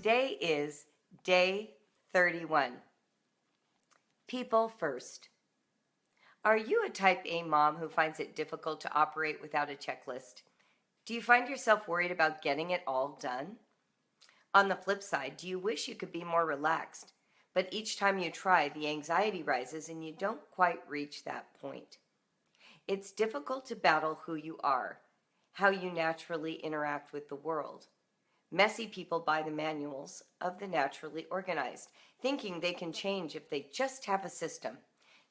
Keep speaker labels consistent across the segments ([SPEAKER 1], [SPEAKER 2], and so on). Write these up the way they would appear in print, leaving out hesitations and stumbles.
[SPEAKER 1] today is day 31. People first. Are you a type A mom who finds it difficult to operate without a checklist? Do you find yourself worried about getting it all done? On the flip side, do you wish you could be more relaxed, but each time you try, the anxiety rises and you don't quite reach that point? It's difficult to battle who you are, how you naturally interact with the world. Messy people buy the manuals of the naturally organized, thinking they can change if they just have a system.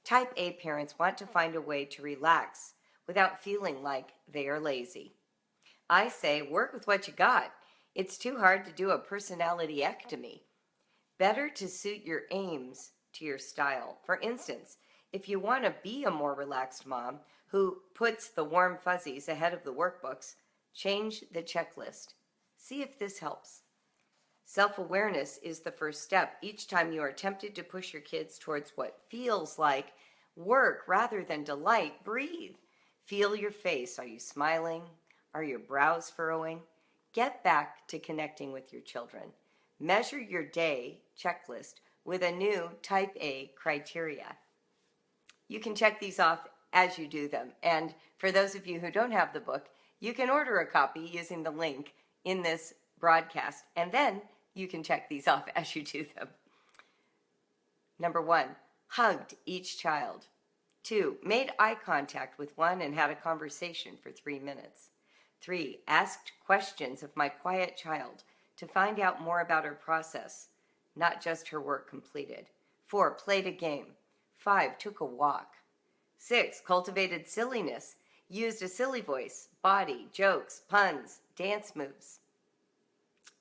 [SPEAKER 1] Type A parents want to find a way to relax without feeling like they are lazy. I say, work with what you got. It's too hard to do a personality-ectomy. Better to suit your aims to your style. For instance, if you want to be a more relaxed mom who puts the warm fuzzies ahead of the workbooks, change the checklist. See if this helps. Self-awareness is the first step. Each time you are tempted to push your kids towards what feels like work rather than delight, breathe. Feel your face. Are you smiling? Are your brows furrowing? Get back to connecting with your children. Measure your day checklist with a new Type A criteria. You can check these off as you do them. And for those of you who don't have the book, you can order a copy using the link in this broadcast, and then you can check these off as you do them. Number 1, hugged each child. 2, made eye contact with one and had a conversation for 3 minutes. 3, asked questions of my quiet child to find out more about her process, not just her work completed. 4, played a game. 5, took a walk. 6, cultivated silliness, used a silly voice, body, jokes, puns, dance moves.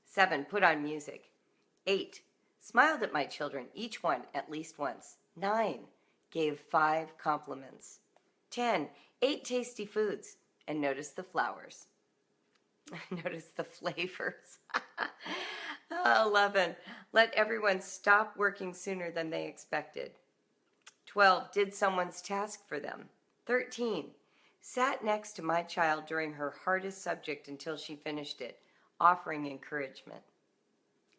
[SPEAKER 1] 7, put on music. 8, smiled at my children, each one at least once. 9, gave 5 compliments. 10, ate tasty foods and noticed the flowers. Noticed the flavors. 11, let everyone stop working sooner than they expected. 12, did someone's task for them. 13, sat next to my child during her hardest subject until she finished it, offering encouragement.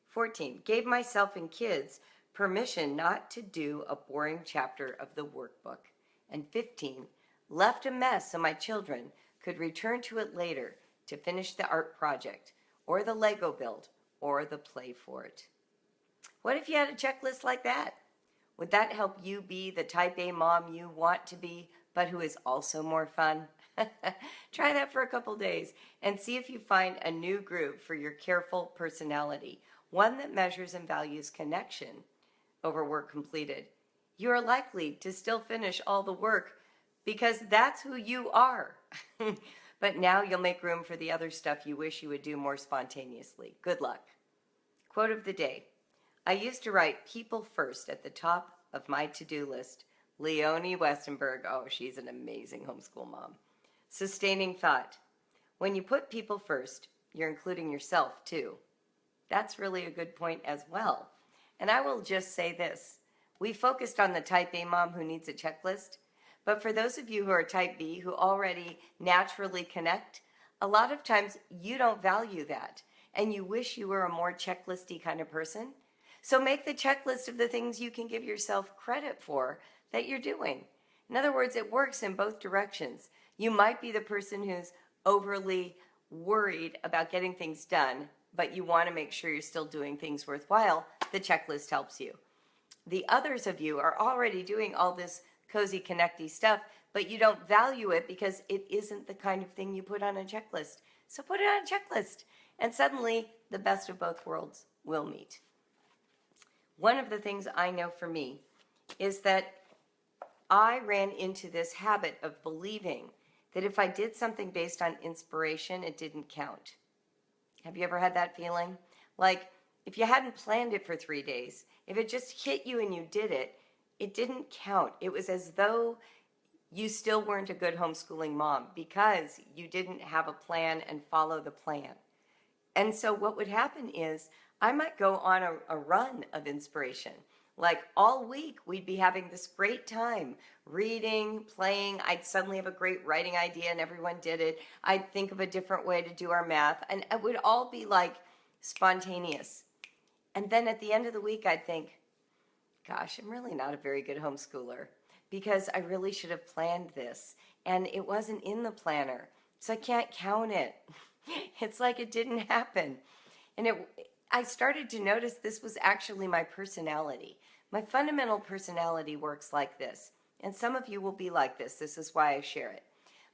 [SPEAKER 1] 14, gave myself and kids permission not to do a boring chapter of the workbook. And 15, left a mess so my children could return to it later to finish the art project, or the Lego build, or the play fort. What if you had a checklist like that? Would that help you be the Type A mom you want to be, but who is also more fun? Try that for a couple days and see if you find a new group for your careful personality, one that measures and values connection over work completed. You are likely to still finish all the work because that's who you are. But now you'll make room for the other stuff you wish you would do more spontaneously. Good luck. Quote of the day. I used to write people first at the top of my to-do list. Leonie Westenberg. Oh, she's an amazing homeschool mom. Sustaining thought. When you put people first, you're including yourself too. That's really a good point as well. And I will just say this. We focused on the Type A mom who needs a checklist, but for those of you who are Type B who already naturally connect, a lot of times you don't value that and you wish you were a more checklisty kind of person. So make the checklist of the things you can give yourself credit for that you're doing. In other words, it works in both directions. You might be the person who's overly worried about getting things done, but you want to make sure you're still doing things worthwhile. The checklist helps you. The others of you are already doing all this cozy, connecty stuff, but you don't value it because it isn't the kind of thing you put on a checklist. So put it on a checklist, and suddenly the best of both worlds will meet. One of the things I know for me is that I ran into this habit of believing that if I did something based on inspiration, it didn't count. Have you ever had that feeling? Like, if you hadn't planned it for 3 days, if it just hit you and you did it, it didn't count. It was as though you still weren't a good homeschooling mom because you didn't have a plan and follow the plan. And so what would happen is I might go on a run of inspiration. Like all week, we'd be having this great time reading, playing. I'd suddenly have a great writing idea and everyone did it. I'd think of a different way to do our math and it would all be like spontaneous. And then at the end of the week, I'd think, gosh, I'm really not a very good homeschooler because I really should have planned this. And it wasn't in the planner. So I can't count it. It's like it didn't happen. And I started to notice this was actually my personality. My fundamental personality works like this. And some of you will be like this. This is why I share it.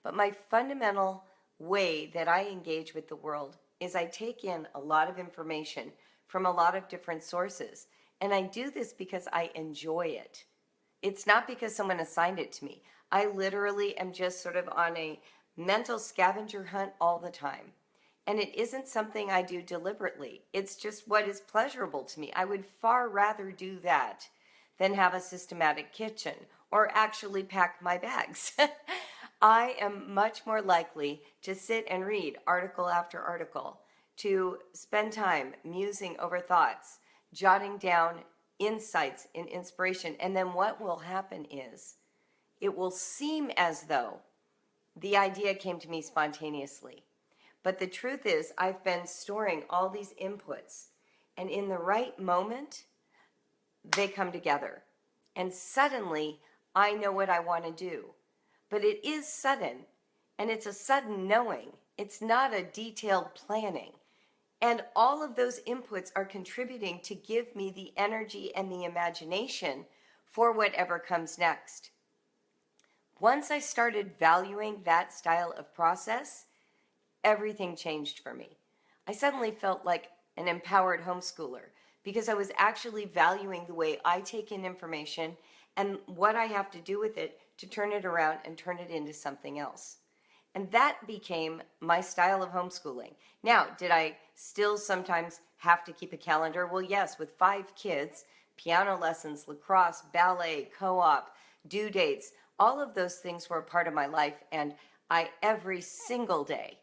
[SPEAKER 1] But my fundamental way that I engage with the world is I take in a lot of information from a lot of different sources. And I do this because I enjoy it. It's not because someone assigned it to me. I literally am just sort of on a mental scavenger hunt all the time. And it isn't something I do deliberately. It's just what is pleasurable to me. I would far rather do that than have a systematic kitchen or actually pack my bags. I am much more likely to sit and read article after article, to spend time musing over thoughts, jotting down insights and inspiration. And then what will happen is it will seem as though the idea came to me spontaneously. But the truth is, I've been storing all these inputs, and in the right moment, they come together. And suddenly, I know what I want to do. But it is sudden, and it's a sudden knowing. It's not a detailed planning. And all of those inputs are contributing to give me the energy and the imagination for whatever comes next. Once I started valuing that style of process, everything changed for me. I suddenly felt like an empowered homeschooler because I was actually valuing the way I take in information and what I have to do with it to turn it around and turn it into something else. And that became my style of homeschooling. Now, did I still sometimes have to keep a calendar? Well, yes, with 5 kids, piano lessons, lacrosse, ballet, co-op, due dates, all of those things were a part of my life, and I, every single day,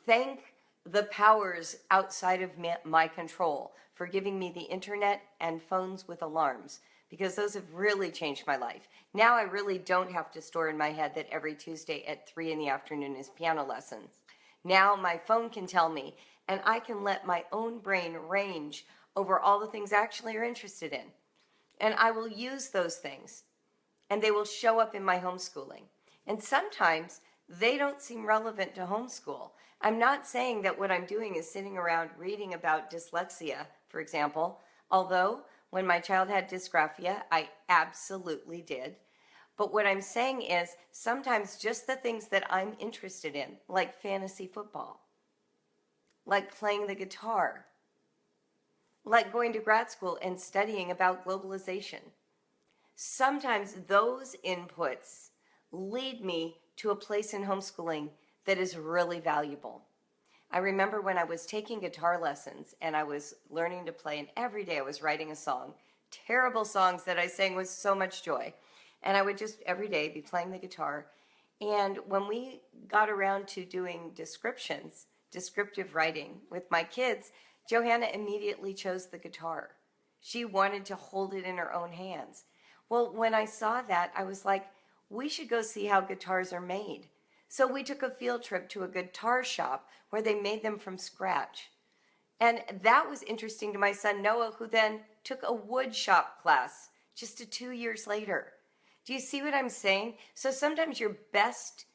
[SPEAKER 1] thank the powers outside of my control for giving me the internet and phones with alarms, because those have really changed my life. Now I really don't have to store in my head that every Tuesday at 3 in the afternoon is piano lessons. Now my phone can tell me, and I can let my own brain range over all the things I actually are interested in. And I will use those things, and they will show up in my homeschooling. And sometimes they don't seem relevant to homeschool. I'm not saying that what I'm doing is sitting around reading about dyslexia, for example, although when my child had dysgraphia, I absolutely did. But what I'm saying is sometimes just the things that I'm interested in, like fantasy football, like playing the guitar, like going to grad school and studying about globalization. Sometimes those inputs lead me to a place in homeschooling that is really valuable. I remember when I was taking guitar lessons and I was learning to play, and every day I was writing a song, terrible songs that I sang with so much joy. And I would just every day be playing the guitar. And when we got around to doing descriptions, descriptive writing with my kids, Johanna immediately chose the guitar. She wanted to hold it in her own hands. Well, when I saw that, I was like, we should go see how guitars are made. So we took a field trip to a guitar shop where they made them from scratch. And that was interesting to my son Noah, who then took a wood shop class just 2 years later. Do you see what I'm saying? So sometimes your best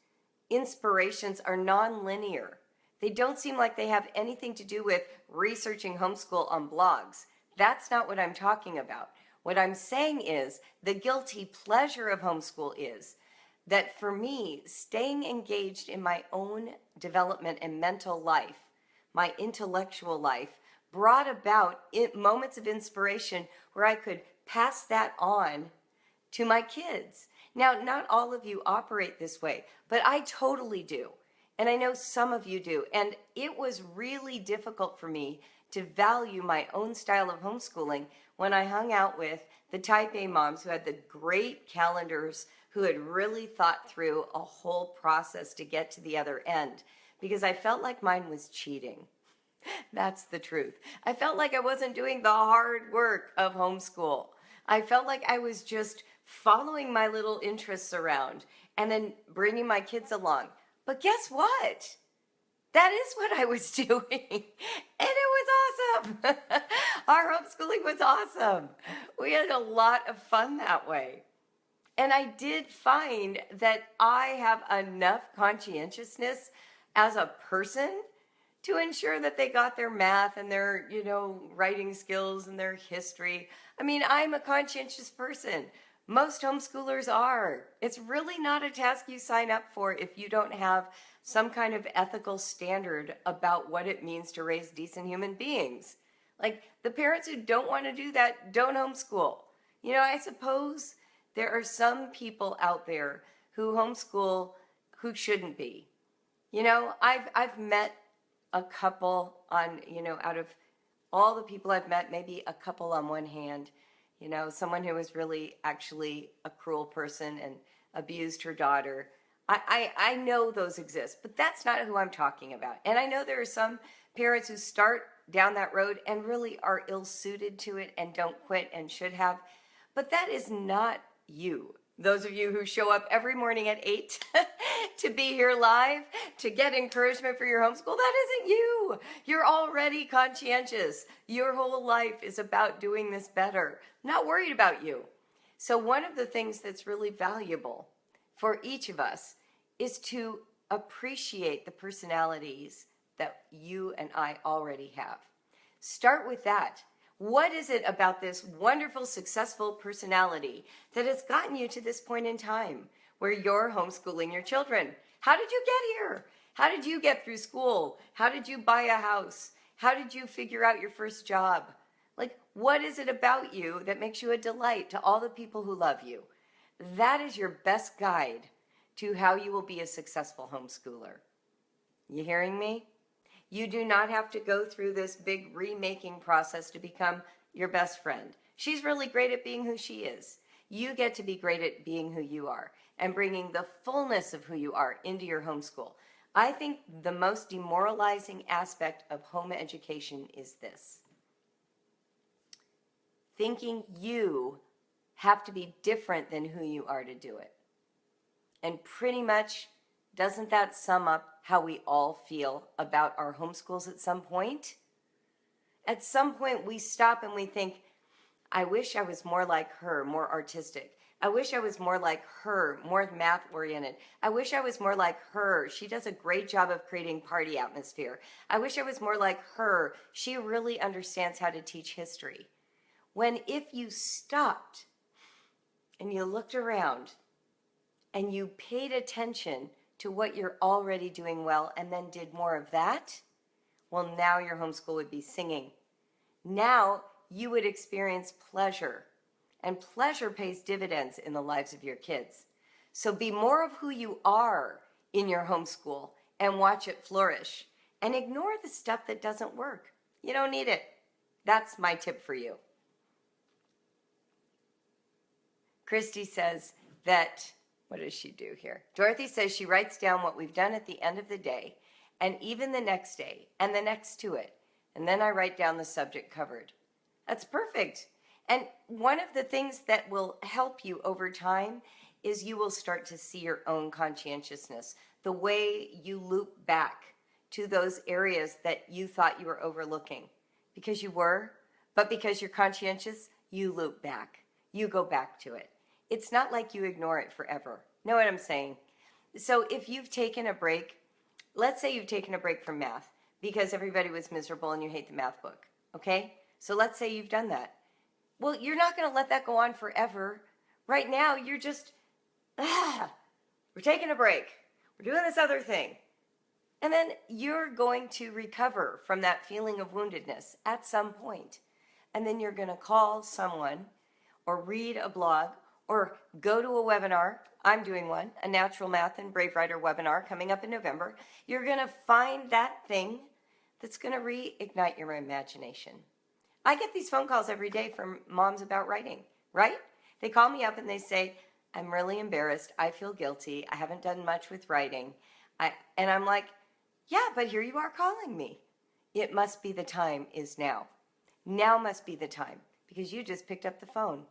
[SPEAKER 1] inspirations are non-linear. They don't seem like they have anything to do with researching homeschool on blogs. That's not what I'm talking about. What I'm saying is the guilty pleasure of homeschool is that for me, staying engaged in my own development and mental life, my intellectual life, brought about moments of inspiration where I could pass that on to my kids. Now, not all of you operate this way, but I totally do. And I know some of you do. And it was really difficult for me to value my own style of homeschooling when I hung out with the type A moms who had the great calendars, who had really thought through a whole process to get to the other end, because I felt like mine was cheating. That's the truth. I felt like I wasn't doing the hard work of homeschool. I felt like I was just following my little interests around and then bringing my kids along. But guess what? That is what I was doing. And it was awesome. Our homeschooling was awesome. We had a lot of fun that way. And I did find that I have enough conscientiousness as a person to ensure that they got their math and their, writing skills and their history. I mean, I'm a conscientious person. Most homeschoolers are. It's really not a task you sign up for if you don't have some kind of ethical standard about what it means to raise decent human beings. Like, the parents who don't want to do that don't homeschool. I suppose there are some people out there who homeschool who shouldn't be. I've met a couple on, out of all the people I've met, maybe a couple on one hand. Someone who was really actually a cruel person and abused her daughter. I know those exist, but that's not who I'm talking about. And I know there are some parents who start down that road and really are ill-suited to it and don't quit and should have. But that is not you. Those of you who show up every morning at 8 to be here live, to get encouragement for your homeschool, that isn't you. You're already conscientious. Your whole life is about doing this better. I'm not worried about you. So one of the things that's really valuable for each of us is to appreciate the personalities that you and I already have. Start with that. What is it about this wonderful, successful personality that has gotten you to this point in time where you're homeschooling your children? How did you get here? How did you get through school? How did you buy a house? How did you figure out your first job? Like, what is it about you that makes you a delight to all the people who love you? That is your best guide to how you will be a successful homeschooler. You hearing me? You do not have to go through this big remaking process to become your best friend. She's really great at being who she is. You get to be great at being who you are and bringing the fullness of who you are into your homeschool. I think the most demoralizing aspect of home education is this: thinking you have to be different than who you are to do it. And pretty much, doesn't that sum up how we all feel about our homeschools at some point? At some point, we stop and we think, I wish I was more like her, more artistic. I wish I was more like her, more math-oriented. I wish I was more like her. She does a great job of creating party atmosphere. I wish I was more like her. She really understands how to teach history. When if you stopped and you looked around and you paid attention to what you're already doing well and then did more of that, well, now your homeschool would be singing. Now you would experience pleasure, and pleasure pays dividends in the lives of your kids. So be more of who you are in your homeschool and watch it flourish, and ignore the stuff that doesn't work. You don't need it. That's my tip for you. Christy says that, what does she do here? Dorothy says she writes down what we've done at the end of the day, and even the next day, and the next to it. And then I write down the subject covered. That's perfect. And one of the things that will help you over time is you will start to see your own conscientiousness, the way you loop back to those areas that you thought you were overlooking. Because you were, but because you're conscientious, you loop back. You go back to it. It's not like you ignore it forever. Know what I'm saying? So if you've taken a break, let's say you've taken a break from math because everybody was miserable and you hate the math book, okay? So let's say you've done that. Well, you're not going to let that go on forever. Right now, you're just, we're taking a break. We're doing this other thing. And then you're going to recover from that feeling of woundedness at some point. And then you're going to call someone or read a blog or go to a webinar. I'm doing one, a Natural Math and Brave Writer webinar coming up in November. You're going to find that thing that's going to reignite your imagination. I get these phone calls every day from moms about writing, right? They call me up and they say, I'm really embarrassed. I feel guilty. I haven't done much with writing. And I'm like, yeah, but here you are calling me. It must be the time is now. Now must be the time because you just picked up the phone.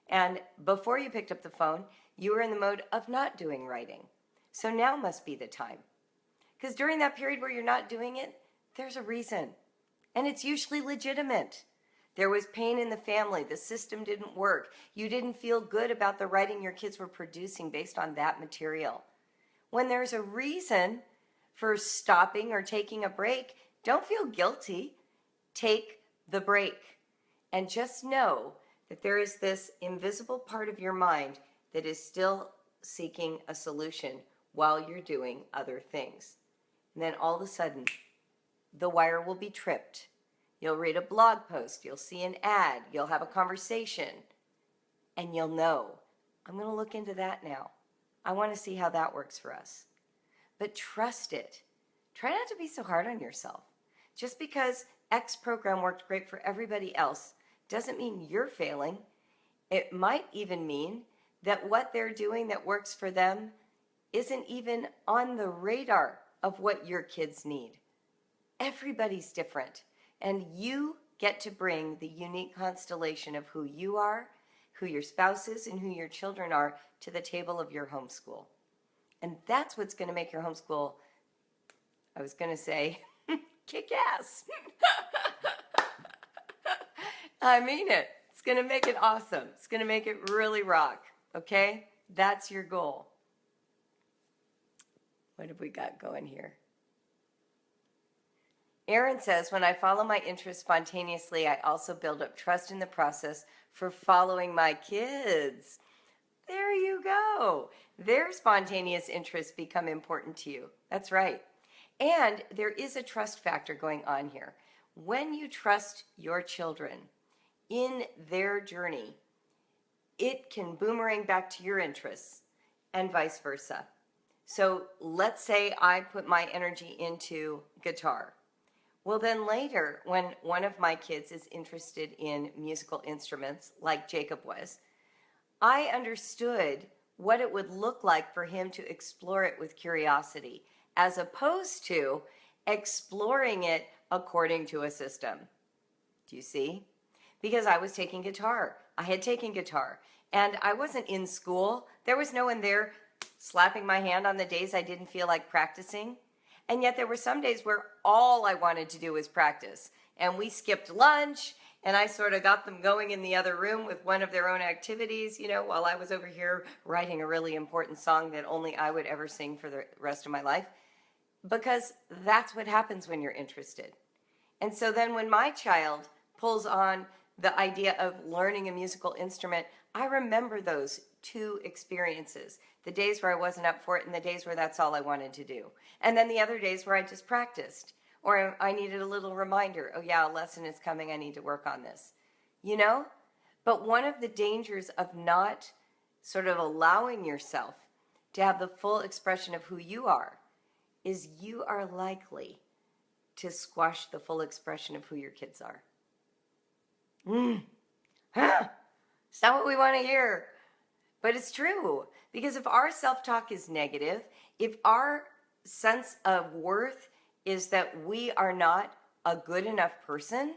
[SPEAKER 1] And before you picked up the phone, you were in the mode of not doing writing. So now must be the time. Because during that period where you're not doing it, there's a reason. And it's usually legitimate. There was pain in the family. The system didn't work. You didn't feel good about the writing your kids were producing based on that material. When there's a reason for stopping or taking a break, don't feel guilty. Take the break. And just know that there is this invisible part of your mind that is still seeking a solution while you're doing other things. And then all of a sudden, the wire will be tripped. You'll read a blog post, you'll see an ad, you'll have a conversation, and you'll know, I'm going to look into that now. I want to see how that works for us. But trust it. Try not to be so hard on yourself. Just because X program worked great for everybody else doesn't mean you're failing. It might even mean that what they're doing that works for them isn't even on the radar of what your kids need. Everybody's different, and you get to bring the unique constellation of who you are, who your spouse is, and who your children are to the table of your homeschool. And that's what's going to make your homeschool, I was going to say, kick ass. I mean it. It's going to make it awesome. It's going to make it really rock. Okay? That's your goal. What have we got going here? Aaron says, when I follow my interests spontaneously, I also build up trust in the process for following my kids. There you go. Their spontaneous interests become important to you. That's right. And there is a trust factor going on here. When you trust your children in their journey, it can boomerang back to your interests and vice versa. So let's say I put my energy into guitar. Well, then later, when one of my kids is interested in musical instruments, like Jacob was, I understood what it would look like for him to explore it with curiosity, as opposed to exploring it according to a system. Do you see? Because I was taking guitar. I had taken guitar, and I wasn't in school. There was no one there slapping my hand on the days I didn't feel like practicing. And yet there were some days where all I wanted to do was practice. And we skipped lunch, and I sort of got them going in the other room with one of their own activities, while I was over here writing a really important song that only I would ever sing for the rest of my life. Because that's what happens when you're interested. And so then when my child pulls on the idea of learning a musical instrument, I remember those two experiences. The days where I wasn't up for it and the days where that's all I wanted to do. And then the other days where I just practiced. Or I needed a little reminder, oh yeah, a lesson is coming, I need to work on this. But one of the dangers of not sort of allowing yourself to have the full expression of who you are is you are likely to squash the full expression of who your kids are. It's not what we want to hear. But it's true. Because if our self-talk is negative, if our sense of worth is that we are not a good enough person,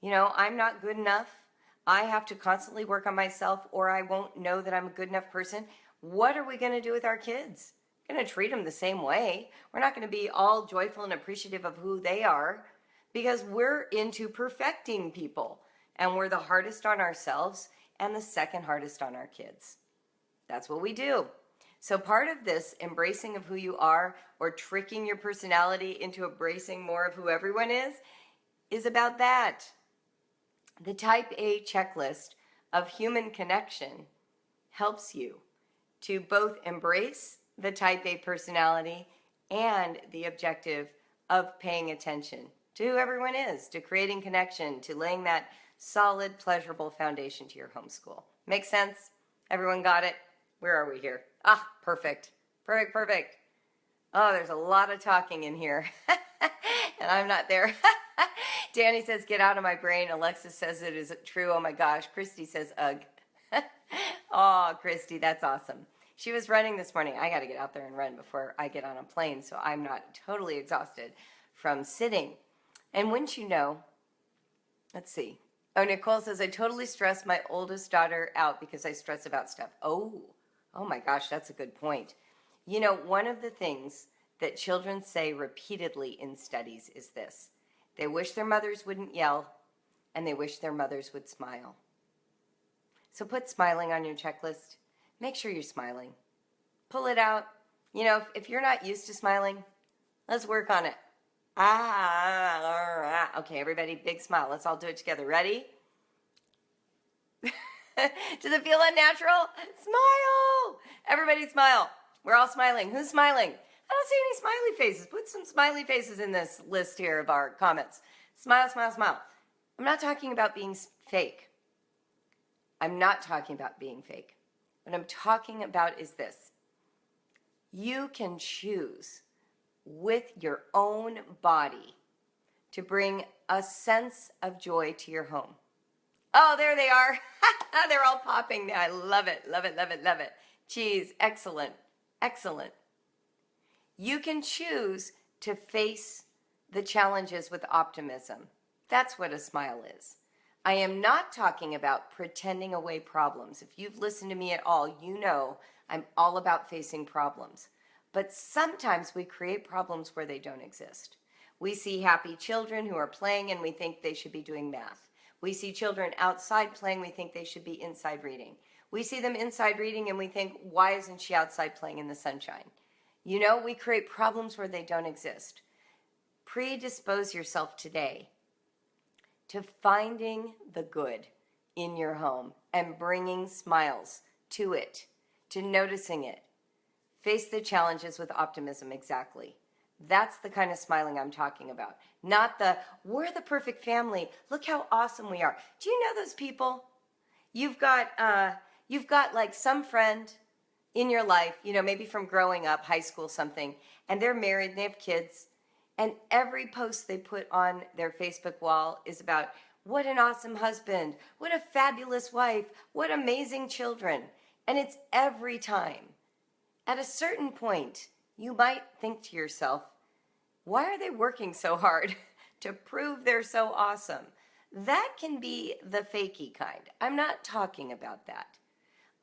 [SPEAKER 1] I'm not good enough, I have to constantly work on myself or I won't know that I'm a good enough person, what are we going to do with our kids? We're going to treat them the same way. We're not going to be all joyful and appreciative of who they are because we're into perfecting people and we're the hardest on ourselves and the second hardest on our kids. That's what we do. So part of this embracing of who you are or tricking your personality into embracing more of who everyone is about that. The type A checklist of human connection helps you to both embrace the type A personality and the objective of paying attention to who everyone is, to creating connection, to laying that solid, pleasurable foundation to your homeschool. Make sense? Everyone got it? Where are we here? Ah, perfect. Perfect. Oh, there's a lot of talking in here. And I'm not there. Danny says, get out of my brain. Alexis says it is true. Oh my gosh. Christy says, ugh. Oh, Christy, that's awesome. She was running this morning. I got to get out there and run before I get on a plane so I'm not totally exhausted from sitting. And wouldn't you know, let's see. Oh, Nicole says, I totally stress my oldest daughter out because I stress about stuff. Oh my gosh, that's a good point. One of the things that children say repeatedly in studies is this: they wish their mothers wouldn't yell, and they wish their mothers would smile. So put smiling on your checklist. Make sure you're smiling. Pull it out. You know, if you're not used to smiling, let's work on it. Okay, everybody, big smile. Let's all do it together. Ready? Does it feel unnatural? Smile! Everybody smile. We're all smiling. Who's smiling? I don't see any smiley faces. Put some smiley faces in this list here of our comments. Smile, smile, smile. I'm not talking about being fake. I'm not talking about being fake. What I'm talking about is this. You can choose with your own body to bring a sense of joy to your home. Oh, there they are. They're all popping now. I love it, love it, love it, love it. Geez, excellent, excellent. You can choose to face the challenges with optimism. That's what a smile is. I am not talking about pretending away problems. If you've listened to me at all, you know I'm all about facing problems. But sometimes we create problems where they don't exist. We see happy children who are playing and we think they should be doing math. We see children outside playing, we think they should be inside reading. We see them inside reading and we think, why isn't she outside playing in the sunshine? You know, we create problems where they don't exist. Predispose yourself today to finding the good in your home and bringing smiles to it, to noticing it. Face the challenges with optimism, exactly. That's the kind of smiling I'm talking about. Not the, we're the perfect family. Look how awesome we are. Do you know those people? You've got like some friend in your life, you know, maybe from growing up, high school, something, and they're married and they have kids, and every post they put on their Facebook wall is about what an awesome husband, what a fabulous wife, what amazing children. And it's every time. At a certain point, you might think to yourself, why are they working so hard to prove they're so awesome? That can be the fakey kind. I'm not talking about that.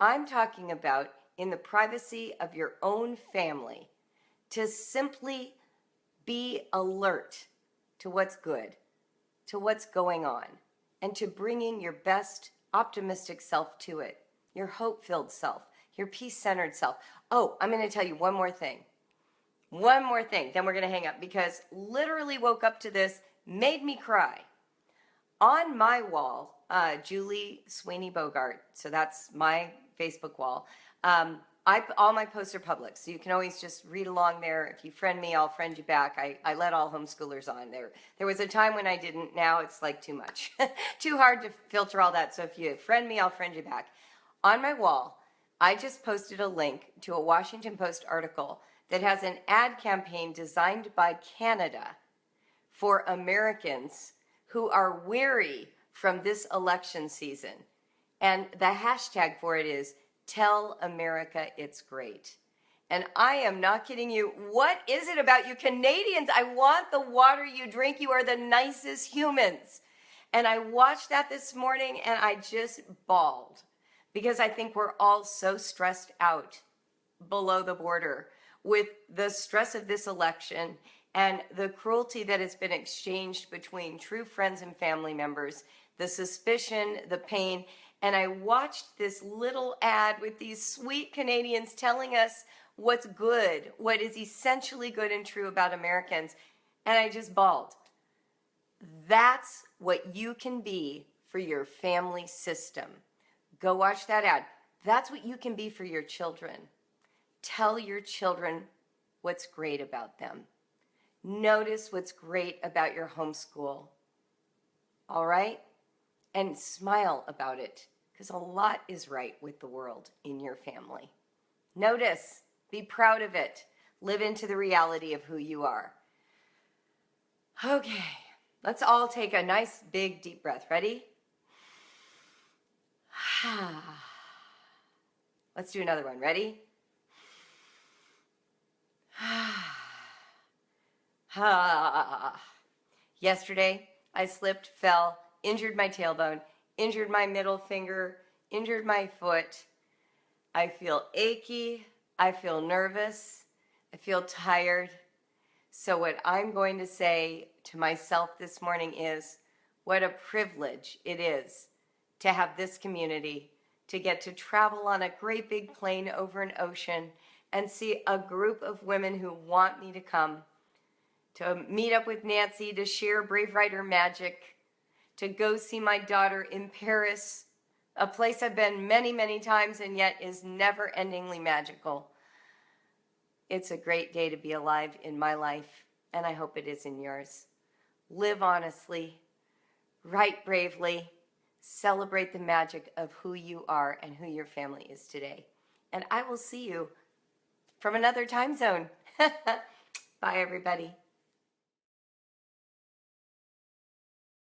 [SPEAKER 1] I'm talking about in the privacy of your own family to simply be alert to what's good, to what's going on, and to bringing your best optimistic self to it, your hope-filled self, your peace-centered self. Oh, I'm going to tell you one more thing. One more thing, then we're going to hang up, because literally woke up to this, made me cry. On my wall, Julie Sweeney Bogart, so that's my Facebook wall, all my posts are public, so you can always just read along there. If you friend me, I'll friend you back. I let all homeschoolers on there. There was a time when I didn't. Now it's like too much. Too hard to filter all that, so if you friend me, I'll friend you back. On my wall, I just posted a link to a Washington Post article that has an ad campaign designed by Canada for Americans who are weary from this election season. And the hashtag for it is Tell America It's Great. And I am not kidding you. What is it about you Canadians? I want the water you drink. You are the nicest humans. And I watched that this morning and I just bawled because I think we're all so stressed out below the border with the stress of this election and the cruelty that has been exchanged between true friends and family members, the suspicion, the pain. And I watched this little ad with these sweet Canadians telling us what's good, what is essentially good and true about Americans. And I just bawled. That's what you can be for your family system. Go watch that ad. That's what you can be for your children. Tell your children what's great about them. Notice what's great about your homeschool. All right? And smile about it, because a lot is right with the world in your family. Notice, be proud of it. Live into the reality of who you are. Okay, let's all take a nice, big, deep breath. Ready? Let's do another one. Ready? Yesterday, I slipped, fell, injured my tailbone, injured my middle finger, injured my foot. I feel achy. I feel nervous. I feel tired. So what I'm going to say to myself this morning is, what a privilege it is to have this community, to get to travel on a great big plane over an ocean and see a group of women who want me to come, to meet up with Nancy, to share Brave Writer magic, to go see my daughter in Paris, a place I've been many, many times and yet is never-endingly magical. It's a great day to be alive in my life, and I hope it is in yours. Live honestly, write bravely, celebrate the magic of who you are and who your family is today. And I will see you from another time zone. Bye, everybody.